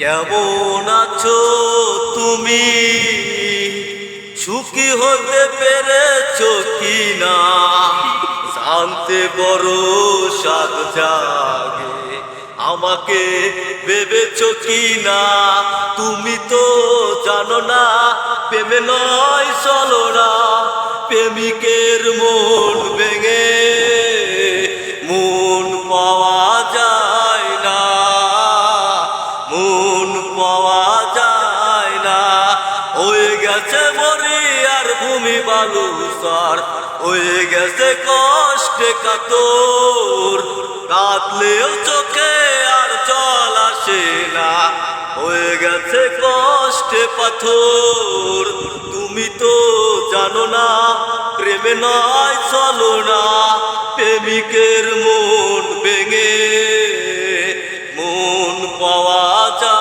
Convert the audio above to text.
কেমন আছো তুমি, সুখী হতে পেরেছো কিনা, জানতে বড় সাধ জাগে, আমাকে ভেবেছো কিনা। তুমি তো জানো না প্রেমে নয় চলো না, প্রেমিকের মন ভেঙে মন পাওয়া যায় না, মন পাওয়া যায় না। হয়ে গেছে মরি আর ভূমি বালুচর, হয়ে গেছে কষ্টে কাতর, কাঁদলেও চোখে আর জল আসে না, হয়ে গেছে কষ্টে পাথর। তুমি তো জানো না প্রেমে নয় চলো না, প্রেমিকের মন ভেঙে মন পাওয়া যায়।